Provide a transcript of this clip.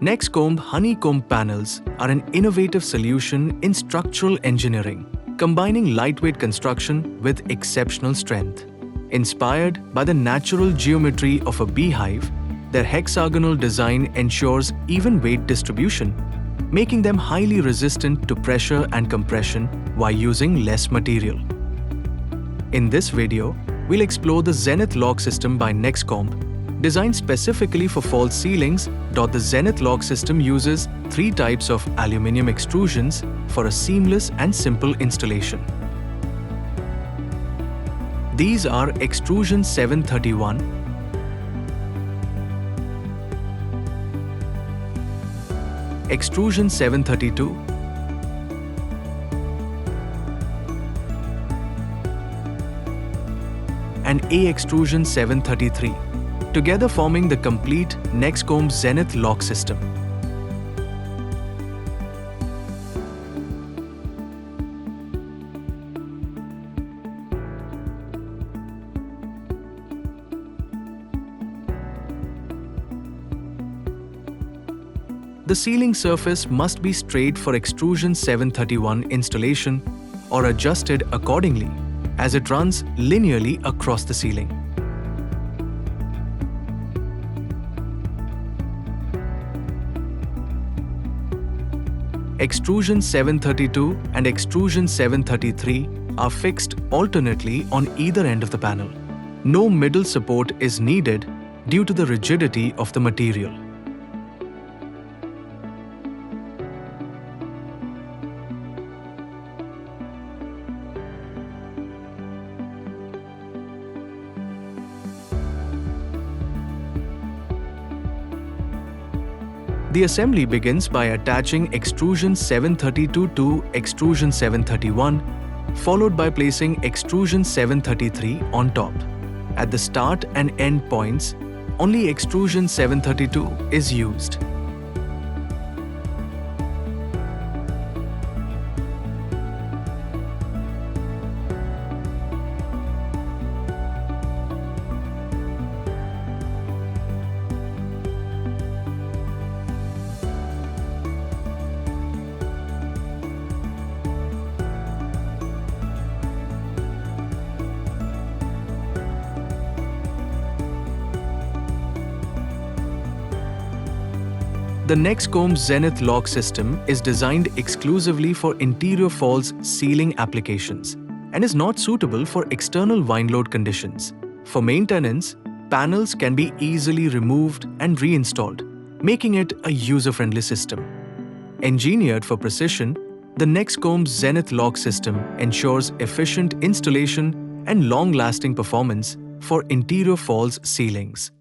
Nexcomb Honeycomb panels are an innovative solution in structural engineering, combining lightweight construction with exceptional strength. Inspired by the natural geometry of a beehive, their hexagonal design ensures even weight distribution, making them highly resistant to pressure and compression while using less material. In this video, we'll explore the Zenith Lock System by Nexcomb. Designed specifically for false ceilings, the Zenith Lock System uses 3 types of aluminium extrusions for a seamless and simple installation. These are Extrusion 731, Extrusion 732, and A Extrusion 733, together forming the complete Nexcomb Zenith Lock System. The ceiling surface must be straight for Extrusion 731 installation or adjusted accordingly, as it runs linearly across the ceiling. Extrusion 732 and Extrusion 733 are fixed alternately on either end of the panel. No middle support is needed due to the rigidity of the material. The assembly begins by attaching Extrusion 732 to Extrusion 731, followed by placing Extrusion 733 on top. At the start and end points, only Extrusion 732 is used. The Nexcomb Zenith Lock System is designed exclusively for interior falls ceiling applications and is not suitable for external wind load conditions. For maintenance, panels can be easily removed and reinstalled, making it a user-friendly system. Engineered for precision, the Nexcomb Zenith Lock System ensures efficient installation and long-lasting performance for interior falls ceilings.